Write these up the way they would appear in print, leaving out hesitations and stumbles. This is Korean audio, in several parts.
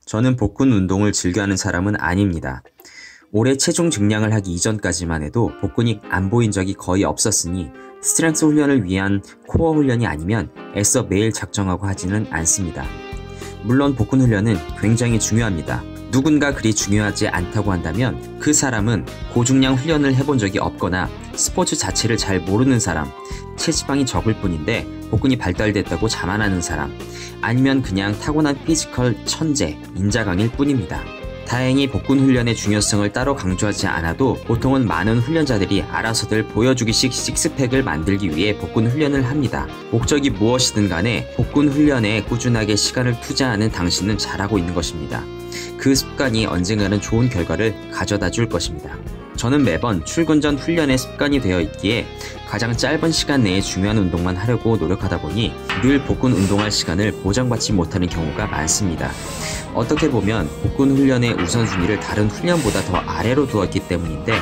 저는 복근 운동을 즐겨하는 사람은 아닙니다. 올해 체중 증량을 하기 이전까지만 해도 복근이 안 보인 적이 거의 없었으니 스트렝스 훈련을 위한 코어 훈련이 아니면 애써 매일 작정하고 하지는 않습니다. 물론 복근 훈련은 굉장히 중요합니다. 누군가 그리 중요하지 않다고 한다면 그 사람은 고중량 훈련을 해본 적이 없거나 스포츠 자체를 잘 모르는 사람, 체지방이 적을 뿐인데 복근이 발달됐다고 자만하는 사람, 아니면 그냥 타고난 피지컬 천재, 인자강일 뿐입니다. 다행히 복근 훈련의 중요성을 따로 강조하지 않아도 보통은 많은 훈련자들이 알아서들 보여주기식 식스팩을 만들기 위해 복근 훈련을 합니다. 목적이 무엇이든 간에 복근 훈련에 꾸준하게 시간을 투자하는 당신은 잘하고 있는 것입니다. 그 습관이 언젠가는 좋은 결과를 가져다 줄 것입니다. 저는 매번 출근 전 훈련의 습관이 되어 있기에 가장 짧은 시간 내에 중요한 운동만 하려고 노력하다 보니 늘 복근 운동할 시간을 보장받지 못하는 경우가 많습니다. 어떻게 보면 복근 훈련의 우선순위를 다른 훈련보다 더 아래로 두었기 때문인데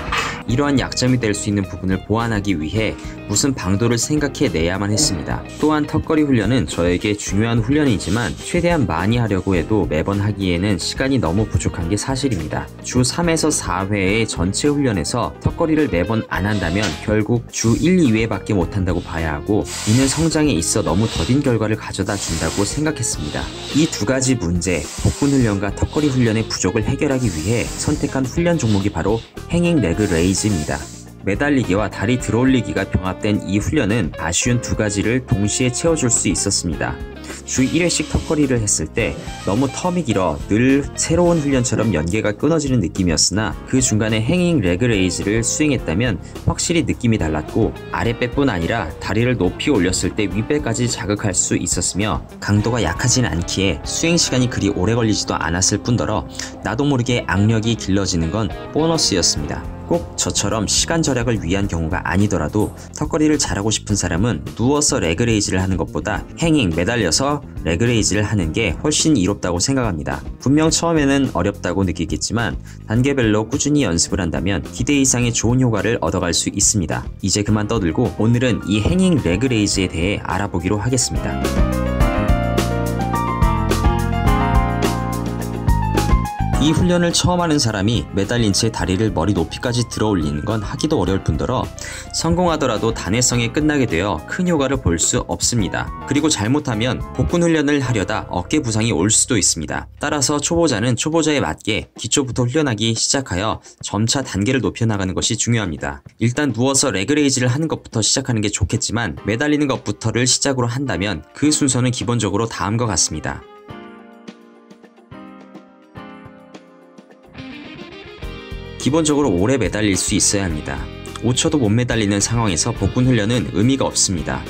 이러한 약점이 될 수 있는 부분을 보완하기 위해 무슨 방도를 생각해 내야만 했습니다. 또한 턱걸이 훈련은 저에게 중요한 훈련이지만 최대한 많이 하려고 해도 매번 하기에는 시간이 너무 부족한 게 사실입니다. 주 3에서 4회의 전체 훈련에서 턱걸이를 매번 안 한다면 결국 주 1, 2회밖에 못한다고 봐야 하고 이는 성장에 있어 너무 더딘 결과를 가져다 준다고 생각했습니다. 이 두 가지 문제, 복근 훈련과 턱걸이 훈련의 부족을 해결하기 위해 선택한 훈련 종목이 바로 행잉 레그 레이즈입니다. 매달리기와 다리 들어올리기가 병합된 이 훈련은 아쉬운 두 가지를 동시에 채워줄 수 있었습니다. 주 1회씩 턱걸이를 했을 때 너무 텀이 길어 늘 새로운 훈련처럼 연계가 끊어지는 느낌이었으나 그 중간에 행잉 레그 레이즈를 수행했다면 확실히 느낌이 달랐고 아랫배뿐 아니라 다리를 높이 올렸을 때 윗배까지 자극할 수 있었으며 강도가 약하진 않기에 수행 시간이 그리 오래 걸리지도 않았을 뿐더러 나도 모르게 악력이 길러지는 건 보너스였습니다. 꼭 저처럼 시간 절약을 위한 경우가 아니더라도 턱걸이를 잘하고 싶은 사람은 누워서 레그레이즈를 하는 것보다 행잉 매달려서 레그레이즈를 하는 게 훨씬 이롭다고 생각합니다. 분명 처음에는 어렵다고 느끼겠지만 단계별로 꾸준히 연습을 한다면 기대 이상의 좋은 효과를 얻어갈 수 있습니다. 이제 그만 떠들고 오늘은 이 행잉 레그레이즈에 대해 알아보기로 하겠습니다. 이 훈련을 처음 하는 사람이 매달린 채 다리를 머리 높이까지 들어 올리는 건 하기도 어려울 뿐더러 성공하더라도 단회성에 끝나게 되어 큰 효과를 볼 수 없습니다. 그리고 잘못하면 복근 훈련을 하려다 어깨 부상이 올 수도 있습니다. 따라서 초보자는 초보자에 맞게 기초부터 훈련하기 시작하여 점차 단계를 높여나가는 것이 중요합니다. 일단 누워서 레그레이즈를 하는 것부터 시작하는 게 좋겠지만 매달리는 것부터를 시작으로 한다면 그 순서는 기본적으로 다음과 같습니다. 기본적으로 오래 매달릴 수 있어야 합니다. 5초도 못 매달리는 상황에서 복근 훈련은 의미가 없습니다.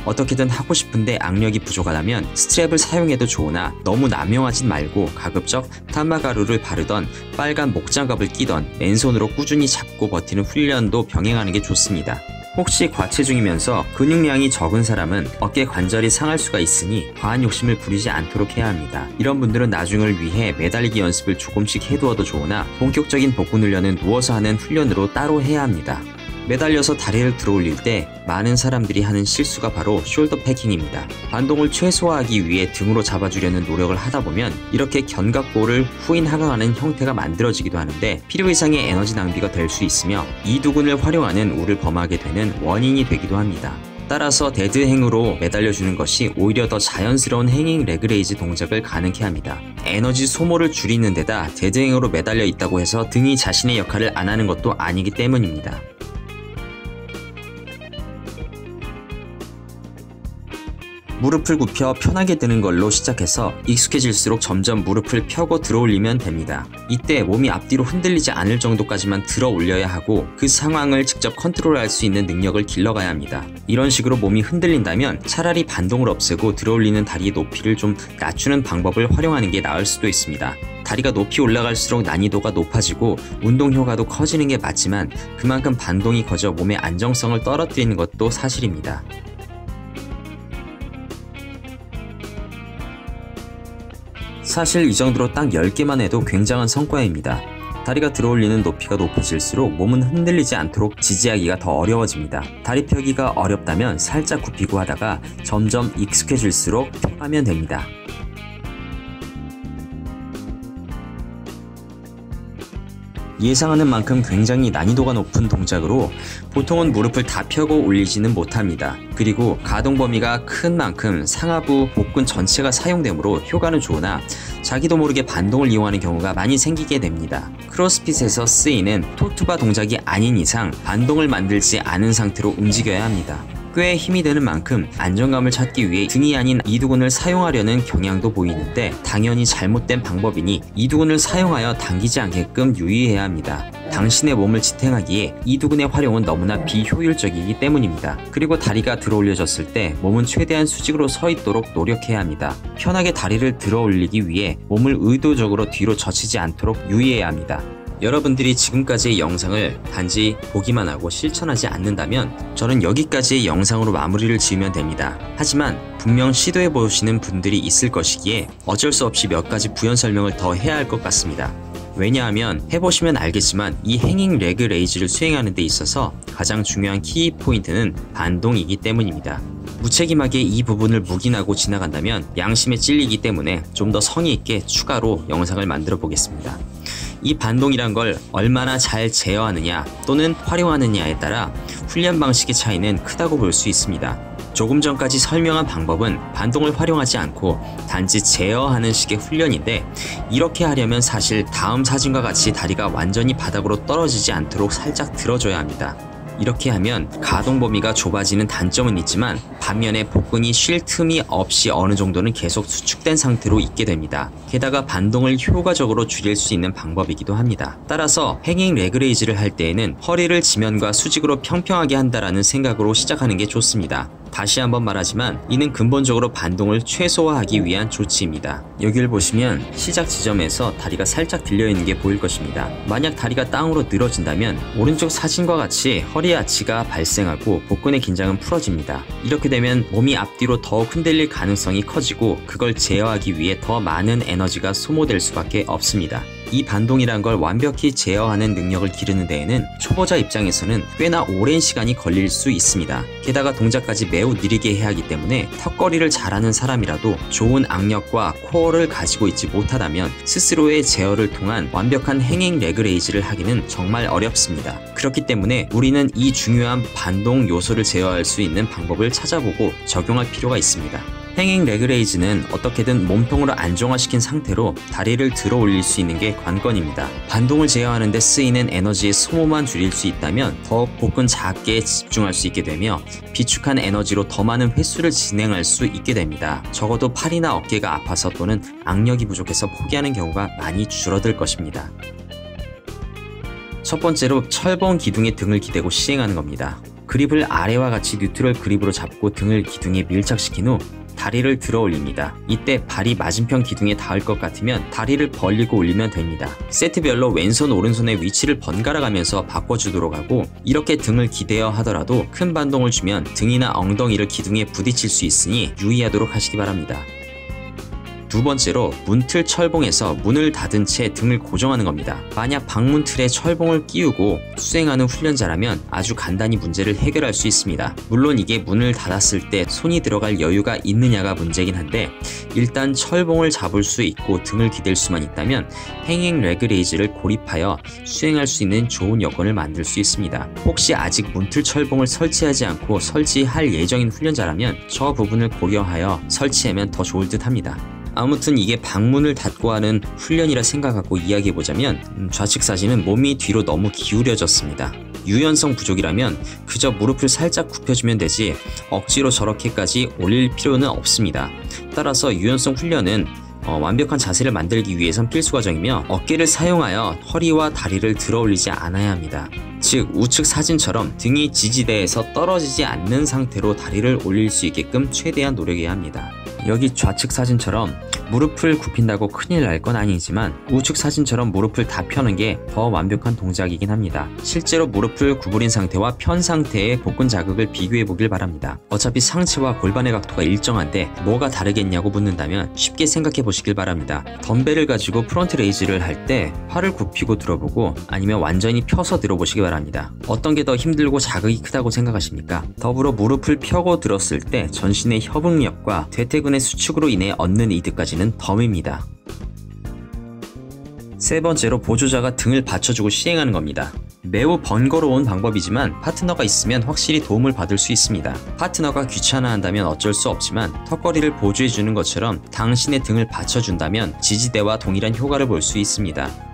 어떻게든 하고 싶은데 악력이 부족하다면 스트랩을 사용해도 좋으나 너무 남용하진 말고 가급적 탄마가루를 바르던 빨간 목장갑을 끼던 맨손으로 꾸준히 잡고 버티는 훈련도 병행하는 게 좋습니다. 혹시 과체중이면서 근육량이 적은 사람은 어깨 관절이 상할 수가 있으니 과한 욕심을 부리지 않도록 해야 합니다. 이런 분들은 나중을 위해 매달리기 연습을 조금씩 해두어도 좋으나 본격적인 복근 훈련은 누워서 하는 훈련으로 따로 해야 합니다. 매달려서 다리를 들어올릴 때 많은 사람들이 하는 실수가 바로 숄더 패킹입니다. 반동을 최소화하기 위해 등으로 잡아주려는 노력을 하다 보면 이렇게 견갑골을 후인 하강하는 형태가 만들어지기도 하는데 필요 이상의 에너지 낭비가 될 수 있으며 이두근을 활용하는 우를 범하게 되는 원인이 되기도 합니다. 따라서 데드행으로 매달려주는 것이 오히려 더 자연스러운 행잉 레그레이즈 동작을 가능케 합니다. 에너지 소모를 줄이는 데다 데드행으로 매달려 있다고 해서 등이 자신의 역할을 안 하는 것도 아니기 때문입니다. 무릎을 굽혀 편하게 드는 걸로 시작해서 익숙해질수록 점점 무릎을 펴고 들어올리면 됩니다. 이때 몸이 앞뒤로 흔들리지 않을 정도까지만 들어 올려야 하고 그 상황을 직접 컨트롤할 수 있는 능력을 길러가야 합니다. 이런 식으로 몸이 흔들린다면 차라리 반동을 없애고 들어 올리는 다리의 높이를 좀 낮추는 방법을 활용하는 게 나을 수도 있습니다. 다리가 높이 올라갈수록 난이도가 높아지고 운동 효과도 커지는 게 맞지만 그만큼 반동이 커져 몸의 안정성을 떨어뜨리는 것도 사실입니다. 사실 이 정도로 딱 10개만 해도 굉장한 성과입니다. 다리가 들어올리는 높이가 높아질수록 몸은 흔들리지 않도록 지지하기가 더 어려워집니다. 다리 펴기가 어렵다면 살짝 굽히고 하다가 점점 익숙해질수록 펴가면 됩니다. 예상하는 만큼 굉장히 난이도가 높은 동작으로 보통은 무릎을 다 펴고 올리지는 못합니다. 그리고 가동 범위가 큰 만큼 상하부 복근 전체가 사용되므로 효과는 좋으나 자기도 모르게 반동을 이용하는 경우가 많이 생기게 됩니다. 크로스핏에서 쓰이는 토투바 동작이 아닌 이상 반동을 만들지 않은 상태로 움직여야 합니다. 꽤 힘이 되는 만큼 안정감을 찾기 위해 등이 아닌 이두근을 사용하려는 경향도 보이는데 당연히 잘못된 방법이니 이두근을 사용하여 당기지 않게끔 유의해야 합니다. 당신의 몸을 지탱하기에 이두근의 활용은 너무나 비효율적이기 때문입니다. 그리고 다리가 들어 올려졌을 때 몸은 최대한 수직으로 서 있도록 노력해야 합니다. 편하게 다리를 들어 올리기 위해 몸을 의도적으로 뒤로 젖히지 않도록 유의해야 합니다. 여러분들이 지금까지의 영상을 단지 보기만 하고 실천하지 않는다면 저는 여기까지의 영상으로 마무리를 지으면 됩니다. 하지만 분명 시도해보시는 분들이 있을 것이기에 어쩔 수 없이 몇 가지 부연 설명을 더 해야 할 것 같습니다. 왜냐하면 해보시면 알겠지만 이 행잉 레그 레이즈를 수행하는 데 있어서 가장 중요한 키 포인트는 반동이기 때문입니다. 무책임하게 이 부분을 묵인하고 지나간다면 양심에 찔리기 때문에 좀 더 성의 있게 추가로 영상을 만들어 보겠습니다. 이 반동이란 걸 얼마나 잘 제어하느냐 또는 활용하느냐에 따라 훈련 방식의 차이는 크다고 볼 수 있습니다. 조금 전까지 설명한 방법은 반동을 활용하지 않고 단지 제어하는 식의 훈련인데 이렇게 하려면 사실 다음 사진과 같이 다리가 완전히 바닥으로 떨어지지 않도록 살짝 들어줘야 합니다. 이렇게 하면 가동 범위가 좁아지는 단점은 있지만 반면에 복근이 쉴 틈이 없이 어느 정도는 계속 수축된 상태로 있게 됩니다. 게다가 반동을 효과적으로 줄일 수 있는 방법이기도 합니다. 따라서 행잉 레그레이즈를 할 때에는 허리를 지면과 수직으로 평평하게 한다라는 생각으로 시작하는 게 좋습니다. 다시 한번 말하지만 이는 근본적으로 반동을 최소화하기 위한 조치입니다. 여기를 보시면 시작 지점에서 다리가 살짝 들려있는 게 보일 것입니다. 만약 다리가 땅으로 늘어진다면 오른쪽 사진과 같이 허리 아치가 발생하고 복근의 긴장은 풀어집니다. 이렇게 되면 몸이 앞뒤로 더욱 흔들릴 가능성이 커지고 그걸 제어하기 위해 더 많은 에너지가 소모될 수밖에 없습니다. 이 반동이란 걸 완벽히 제어하는 능력을 기르는 데에는 초보자 입장에서는 꽤나 오랜 시간이 걸릴 수 있습니다. 게다가 동작까지 매우 느리게 해야 하기 때문에 턱걸이를 잘하는 사람이라도 좋은 악력과 코어를 가지고 있지 못하다면 스스로의 제어를 통한 완벽한 행잉 레그레이즈를 하기는 정말 어렵습니다. 그렇기 때문에 우리는 이 중요한 반동 요소를 제어할 수 있는 방법을 찾아보고 적용할 필요가 있습니다. 행잉 레그레이즈는 어떻게든 몸통으로 안정화시킨 상태로 다리를 들어 올릴 수 있는 게 관건입니다. 반동을 제어하는 데 쓰이는 에너지의 소모만 줄일 수 있다면 더욱 복근 작게 집중할 수 있게 되며 비축한 에너지로 더 많은 횟수를 진행할 수 있게 됩니다. 적어도 팔이나 어깨가 아파서 또는 악력이 부족해서 포기하는 경우가 많이 줄어들 것입니다. 첫 번째로 철봉 기둥에 등을 기대고 시행하는 겁니다. 그립을 아래와 같이 뉴트럴 그립으로 잡고 등을 기둥에 밀착시킨 후 다리를 들어 올립니다. 이때 발이 맞은편 기둥에 닿을 것 같으면 다리를 벌리고 올리면 됩니다. 세트별로 왼손 오른손의 위치를 번갈아 가면서 바꿔주도록 하고 이렇게 등을 기대어 하더라도 큰 반동을 주면 등이나 엉덩이를 기둥에 부딪힐 수 있으니 유의하도록 하시기 바랍니다. 두 번째로 문틀 철봉에서 문을 닫은 채 등을 고정하는 겁니다. 만약 방문 틀에 철봉을 끼우고 수행하는 훈련자라면 아주 간단히 문제를 해결할 수 있습니다. 물론 이게 문을 닫았을 때 손이 들어갈 여유가 있느냐가 문제긴 한데 일단 철봉을 잡을 수 있고 등을 기댈 수만 있다면 행잉 레그레이즈를 고립하여 수행할 수 있는 좋은 여건을 만들 수 있습니다. 혹시 아직 문틀 철봉을 설치하지 않고 설치할 예정인 훈련자라면 저 부분을 고려하여 설치하면 더 좋을 듯 합니다. 아무튼 이게 방문을 닫고 하는 훈련이라 생각하고 이야기해보자면 좌측 사진은 몸이 뒤로 너무 기울여졌습니다. 유연성 부족이라면 그저 무릎을 살짝 굽혀주면 되지 억지로 저렇게까지 올릴 필요는 없습니다. 따라서 유연성 훈련은 완벽한 자세를 만들기 위해선 필수 과정이며 어깨를 사용하여 허리와 다리를 들어 올리지 않아야 합니다. 즉 우측 사진처럼 등이 지지대에서 떨어지지 않는 상태로 다리를 올릴 수 있게끔 최대한 노력해야 합니다. 여기 좌측 사진처럼 무릎을 굽힌다고 큰일 날 건 아니지만 우측 사진처럼 무릎을 다 펴는 게 더 완벽한 동작이긴 합니다. 실제로 무릎을 구부린 상태와 편 상태의 복근 자극을 비교해 보길 바랍니다. 어차피 상체와 골반의 각도가 일정한데 뭐가 다르겠냐고 묻는다면 쉽게 생각해 보시길 바랍니다. 덤벨을 가지고 프론트 레이즈를 할 때 팔을 굽히고 들어보고 아니면 완전히 펴서 들어보시기 바랍니다. 어떤 게 더 힘들고 자극이 크다고 생각하십니까? 더불어 무릎을 펴고 들었을 때 전신의 협응력과 대퇴근의 수축으로 인해 얻는 이득까지는 덤입니다. 세 번째로 보조자가 등을 받쳐주고 시행하는 겁니다. 매우 번거로운 방법이지만 파트너가 있으면 확실히 도움을 받을 수 있습니다. 파트너가 귀찮아한다면 어쩔 수 없지만 턱걸이를 보조해주는 것처럼 당신의 등을 받쳐준다면 지지대와 동일한 효과를 볼 수 있습니다.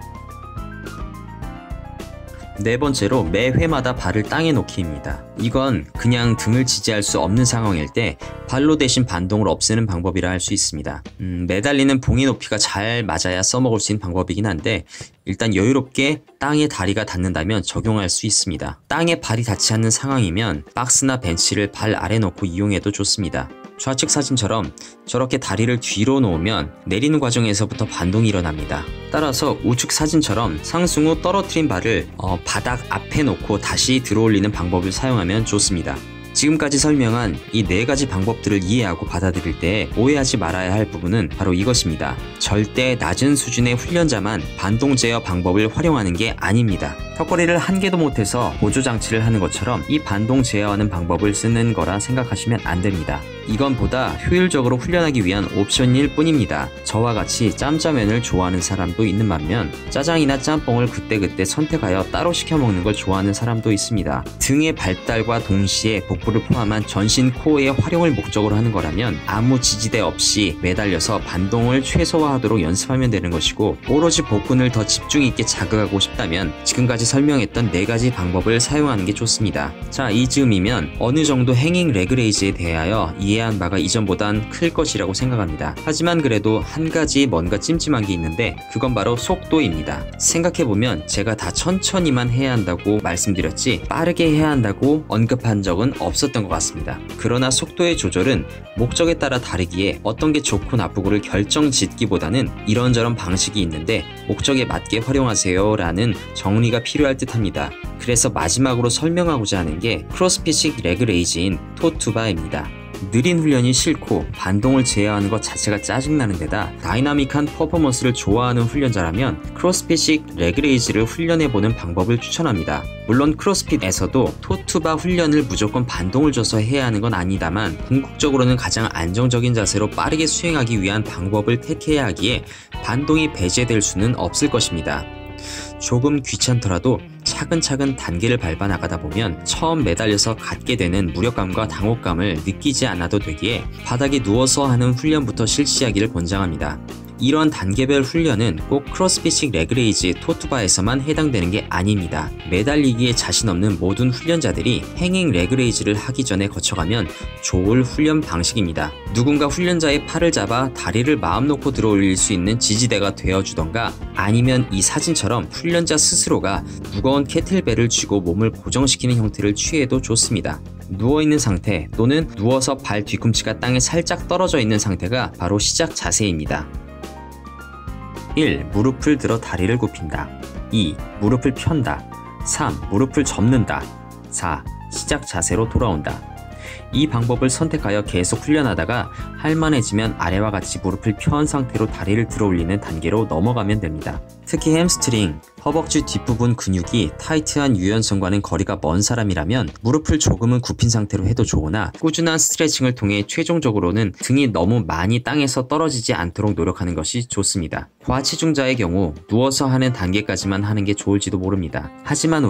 네 번째로 매 회마다 발을 땅에 놓기입니다. 이건 그냥 등을 지지할 수 없는 상황일 때 발로 대신 반동을 없애는 방법이라 할 수 있습니다. 매달리는 봉의 높이가 잘 맞아야 써먹을 수 있는 방법이긴 한데 일단 여유롭게 땅에 다리가 닿는다면 적용할 수 있습니다. 땅에 발이 닿지 않는 상황이면 박스나 벤치를 발 아래 놓고 이용해도 좋습니다. 좌측 사진처럼 저렇게 다리를 뒤로 놓으면 내리는 과정에서부터 반동이 일어납니다. 따라서 우측 사진처럼 상승 후 떨어뜨린 발을 바닥 앞에 놓고 다시 들어올리는 방법을 사용하면 좋습니다. 지금까지 설명한 이 4가지 방법들을 이해하고 받아들일 때 오해하지 말아야 할 부분은 바로 이것입니다. 절대 낮은 수준의 훈련자만 반동 제어 방법을 활용하는 게 아닙니다. 턱걸이를 한 개도 못해서 보조장치를 하는 것처럼 이 반동 제어하는 방법을 쓰는 거라 생각하시면 안 됩니다. 이건 보다 효율적으로 훈련하기 위한 옵션일 뿐입니다. 저와 같이 짬짜면을 좋아하는 사람도 있는 반면 짜장이나 짬뽕을 그때그때 선택하여 따로 시켜 먹는 걸 좋아하는 사람도 있습니다. 등의 발달과 동시에 복부를 포함한 전신 코어의 활용을 목적으로 하는 거라면 아무 지지대 없이 매달려서 반동을 최소화하도록 연습하면 되는 것이고, 오로지 복근을 더 집중 있게 자극하고 싶다면 지금까지 설명했던 4가지 방법을 사용하는 게 좋습니다. 자, 이즈음이면 어느 정도 행잉 레그레이즈에 대하여 이해한 바가 이전보단 클 것이라고 생각합니다. 하지만 그래도 한 가지 뭔가 찜찜한 게 있는데 그건 바로 속도입니다. 생각해보면 제가 다 천천히만 해야 한다고 말씀드렸지 빠르게 해야 한다고 언급한 적은 없었던 것 같습니다. 그러나 속도의 조절은 목적에 따라 다르기에 어떤 게 좋고 나쁘고를 결정짓기보다는 이런저런 방식이 있는데 목적에 맞게 활용하세요 라는 정리가 필요할 듯 합니다. 그래서 마지막으로 설명하고자 하는 게 크로스핏식 레그레이즈인 토투바입니다. 느린 훈련이 싫고 반동을 제어하는 것 자체가 짜증나는 데다 다이나믹한 퍼포먼스를 좋아하는 훈련자라면 크로스핏식 레그레이즈를 훈련해보는 방법을 추천합니다. 물론 크로스핏에서도 토투바 훈련을 무조건 반동을 줘서 해야 하는 건 아니다만 궁극적으로는 가장 안정적인 자세로 빠르게 수행하기 위한 방법을 택해야 하기에 반동이 배제될 수는 없을 것입니다. 조금 귀찮더라도 차근차근 단계를 밟아 나가다 보면 처음 매달려서 갖게 되는 무력감과 당혹감을 느끼지 않아도 되기에 바닥에 누워서 하는 훈련부터 실시하기를 권장합니다. 이런 단계별 훈련은 꼭 크로스핏식 레그레이즈 토투바에서만 해당되는 게 아닙니다. 매달리기에 자신 없는 모든 훈련자들이 행잉 레그레이즈를 하기 전에 거쳐가면 좋을 훈련 방식입니다. 누군가 훈련자의 팔을 잡아 다리를 마음 놓고 들어올릴 수 있는 지지대가 되어주던가, 아니면 이 사진처럼 훈련자 스스로가 무거운 케틀벨을 쥐고 몸을 고정시키는 형태를 취해도 좋습니다. 누워있는 상태 또는 누워서 발 뒤꿈치가 땅에 살짝 떨어져 있는 상태가 바로 시작 자세입니다. 1. 무릎을 들어 다리를 굽힌다. 2. 무릎을 편다. 3. 무릎을 접는다. 4. 시작 자세로 돌아온다. 이 방법을 선택하여 계속 훈련하다가 할만해지면 아래와 같이 무릎을 편 상태로 다리를 들어 올리는 단계로 넘어가면 됩니다. 특히 햄스트링, 허벅지 뒷부분 근육이 타이트한 유연성과는 거리가 먼 사람이라면 무릎을 조금은 굽힌 상태로 해도 좋으나 꾸준한 스트레칭을 통해 최종적으로는 등이 너무 많이 땅에서 떨어지지 않도록 노력하는 것이 좋습니다. 과체중자의 경우 누워서 하는 단계까지만 하는 게 좋을지도 모릅니다. 하지만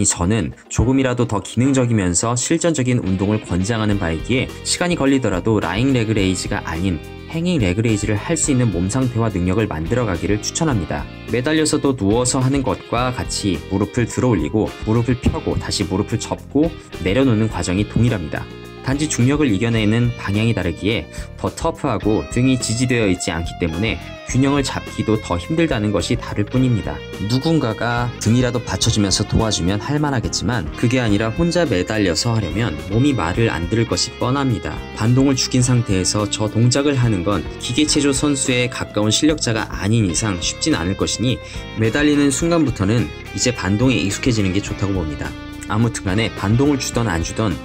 저는 조금이라도 더 기능적이면서 실전적인 운동을 권장하는 바이기에 시간이 걸리더라도 라잉 레그레이즈가 아닌 행잉 레그레이즈를 할 수 있는 몸 상태와 능력을 만들어가기를 추천합니다. 매달려서도 누워서 하는 것과 같이 무릎을 들어 올리고 무릎을 펴고 다시 무릎을 접고 내려놓는 과정이 동일합니다. 단지 중력을 이겨내는 방향이 다르기에 더 터프하고 등이 지지되어 있지 않기 때문에 균형을 잡기도 더 힘들다는 것이 다를 뿐입니다. 누군가가 등이라도 받쳐주면서 도와주면 할만하겠지만 그게 아니라 혼자 매달려서 하려면 몸이 말을 안 들을 것이 뻔합니다. 반동을 죽인 상태에서 저 동작을 하는 건 기계체조 선수에 가까운 실력자가 아닌 이상 쉽진 않을 것이니 매달리는 순간부터는 이제 반동에 익숙해지는 게 좋다고 봅니다. 아무튼간에 반동을 주던 안 주던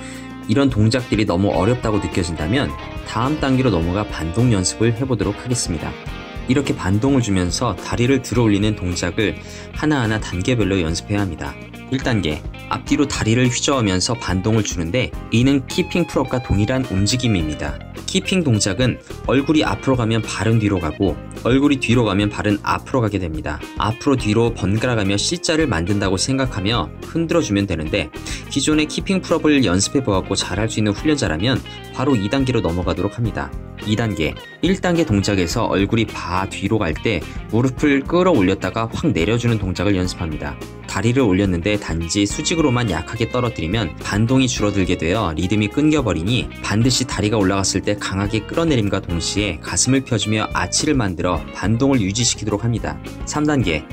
이런 동작들이 너무 어렵다고 느껴진다면 다음 단계로 넘어가 반동 연습을 해보도록 하겠습니다. 이렇게 반동을 주면서 다리를 들어 올리는 동작을 하나하나 단계별로 연습해야 합니다. 1단계, 앞뒤로 다리를 휘저으면서 반동을 주는데 이는 키핑 풀업과 동일한 움직임입니다. 키핑 동작은 얼굴이 앞으로 가면 발은 뒤로 가고 얼굴이 뒤로 가면 발은 앞으로 가게 됩니다. 앞으로 뒤로 번갈아가며 C자를 만든다고 생각하며 흔들어주면 되는데 기존의 키핑 풀업을 연습해보았고 잘할 수 있는 훈련자라면 바로 2단계로 넘어가도록 합니다. 2단계, 1단계 동작에서 얼굴이 바 뒤로 갈 때 무릎을 끌어올렸다가 확 내려주는 동작을 연습합니다. 다리를 올렸는데 단지 수직으로만 약하게 떨어뜨리면 반동이 줄어들게 되어 리듬이 끊겨버리니 반드시 다리가 올라갔을 때 강하게 끌어내림과 동시에 가슴을 펴주며 아치를 만들어 반동을 유지시키도록 합니다. 3단계,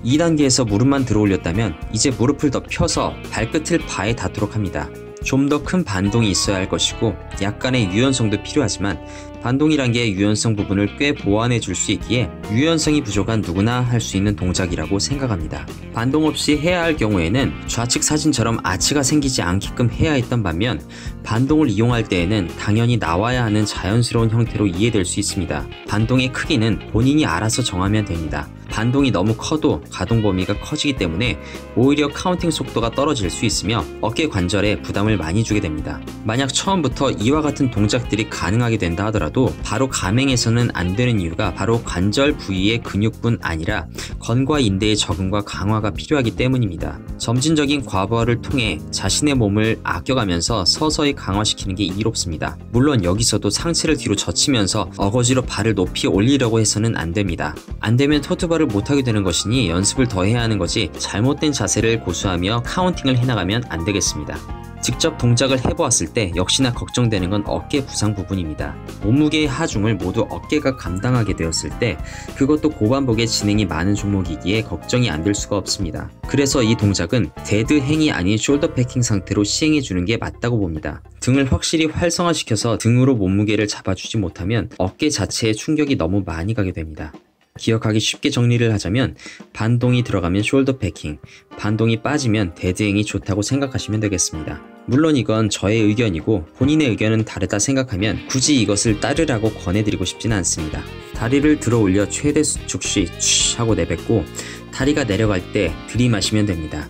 2단계에서 무릎만 들어 올렸다면 이제 무릎을 더 펴서 발끝을 바에 닿도록 합니다. 좀 더 큰 반동이 있어야 할 것이고 약간의 유연성도 필요하지만 반동이란 게 유연성 부분을 꽤 보완해 줄 수 있기에 유연성이 부족한 누구나 할 수 있는 동작이라고 생각합니다. 반동 없이 해야 할 경우에는 좌측 사진처럼 아치가 생기지 않게끔 해야 했던 반면 반동을 이용할 때에는 당연히 나와야 하는 자연스러운 형태로 이해될 수 있습니다. 반동의 크기는 본인이 알아서 정하면 됩니다. 반동이 너무 커도 가동 범위가 커지기 때문에 오히려 카운팅 속도가 떨어질 수 있으며 어깨 관절에 부담을 많이 주게 됩니다. 만약 처음부터 이와 같은 동작들이 가능하게 된다 하더라도 바로 감행해서는 안 되는 이유가 바로 관절 부위의 근육뿐 아니라 건과 인대의 적응과 강화가 필요하기 때문입니다. 점진적인 과부하를 통해 자신의 몸을 아껴가면서 서서히 강화시키는 게 이롭습니다. 물론 여기서도 상체를 뒤로 젖히면서 어거지로 발을 높이 올리려고 해서는 안 됩니다. 안 되면 토트바를 못하게 되는 것이니 연습을 더 해야 하는 거지 잘못된 자세를 고수하며 카운팅을 해나가면 안 되겠습니다. 직접 동작을 해보았을 때 역시나 걱정되는 건 어깨 부상 부분입니다. 몸무게의 하중을 모두 어깨가 감당하게 되었을 때 그것도 고반복의 진행이 많은 종목이기에 걱정이 안 될 수가 없습니다. 그래서 이 동작은 데드 행이 아닌 숄더 패킹 상태로 시행해주는 게 맞다고 봅니다. 등을 확실히 활성화시켜서 등으로 몸무게를 잡아주지 못하면 어깨 자체에 충격이 너무 많이 가게 됩니다. 기억하기 쉽게 정리를 하자면 반동이 들어가면 숄더 패킹, 반동이 빠지면 데드행이 좋다고 생각하시면 되겠습니다. 물론 이건 저의 의견이고 본인의 의견은 다르다 생각하면 굳이 이것을 따르라고 권해드리고 싶지는 않습니다. 다리를 들어 올려 최대 수축 시 하고 내뱉고 다리가 내려갈 때 들이마시면 됩니다.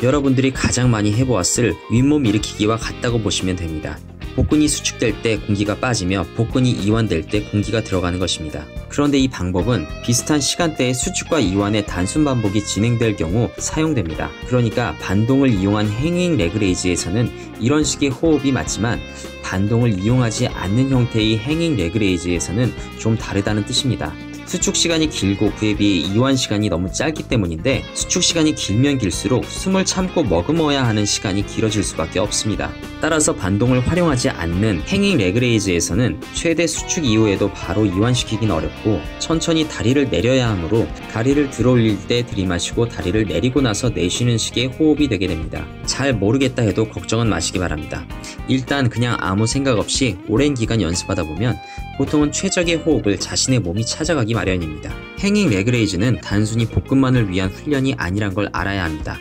여러분들이 가장 많이 해보았을 윗몸 일으키기와 같다고 보시면 됩니다. 복근이 수축될 때 공기가 빠지며 복근이 이완될 때 공기가 들어가는 것입니다. 그런데 이 방법은 비슷한 시간대에 수축과 이완의 단순 반복이 진행될 경우 사용됩니다. 그러니까 반동을 이용한 행잉 레그레이즈에서는 이런 식의 호흡이 맞지만 반동을 이용하지 않는 형태의 행잉 레그레이즈에서는 좀 다르다는 뜻입니다. 수축 시간이 길고 그에 비해 이완 시간이 너무 짧기 때문인데 수축 시간이 길면 길수록 숨을 참고 머금어야 하는 시간이 길어질 수밖에 없습니다. 따라서 반동을 활용하지 않는 행잉 레그레이즈에서는 최대 수축 이후에도 바로 이완시키긴 어렵고 천천히 다리를 내려야 하므로 다리를 들어 올릴 때 들이마시고 다리를 내리고 나서 내쉬는 식의 호흡이 되게 됩니다. 잘 모르겠다 해도 걱정은 마시기 바랍니다. 일단 그냥 아무 생각 없이 오랜 기간 연습하다 보면 보통은 최적의 호흡을 자신의 몸이 찾아가기 마련입니다. 행잉 레그레이즈는 단순히 복근만을 위한 훈련이 아니란 걸 알아야 합니다.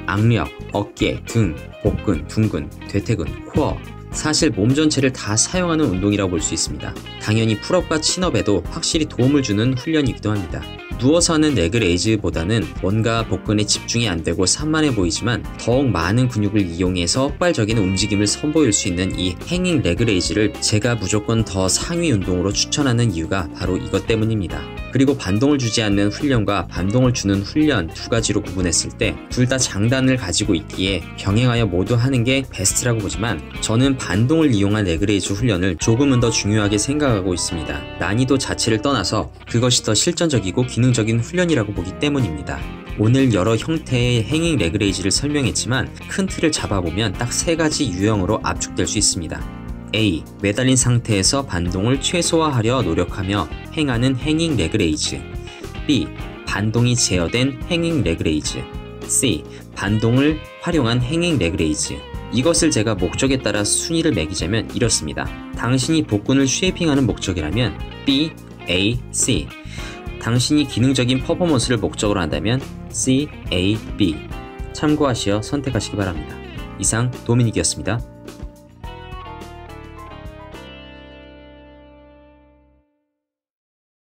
악력, 어깨, 등, 복근, 둔근, 대퇴근, 코어 사실 몸 전체를 다 사용하는 운동이라고 볼 수 있습니다. 당연히 풀업과 친업에도 확실히 도움을 주는 훈련이기도 합니다. 누워서 하는 레그레이즈보다는 뭔가 복근에 집중이 안 되고 산만해 보이지만 더욱 많은 근육을 이용해서 폭발적인 움직임을 선보일 수 있는 이 행잉 레그레이즈를 제가 무조건 더 상위 운동으로 추천하는 이유가 바로 이것 때문입니다. 그리고 반동을 주지 않는 훈련과 반동을 주는 훈련 두 가지로 구분했을 때 둘 다 장단을 가지고 있기에 병행하여 모두 하는 게 베스트라고 보지만 저는 반동을 이용한 레그레이즈 훈련을 조금은 더 중요하게 생각하고 있습니다. 난이도 자체를 떠나서 그것이 더 실전적이고 기능적인 훈련이라고 보기 때문입니다. 오늘 여러 형태의 행잉 레그레이즈를 설명했지만 큰 틀을 잡아보면 딱 세 가지 유형으로 압축될 수 있습니다. A. 매달린 상태에서 반동을 최소화하려 노력하며 행하는 행잉 레그레이즈. B. 반동이 제어된 행잉 레그레이즈. C. 반동을 활용한 행잉 레그레이즈. 이것을 제가 목적에 따라 순위를 매기자면 이렇습니다. 당신이 복근을 쉐이핑하는 목적이라면 B, A, C. 당신이 기능적인 퍼포먼스를 목적으로 한다면 C, A, B. 참고하시어 선택하시기 바랍니다. 이상 도미닉이었습니다.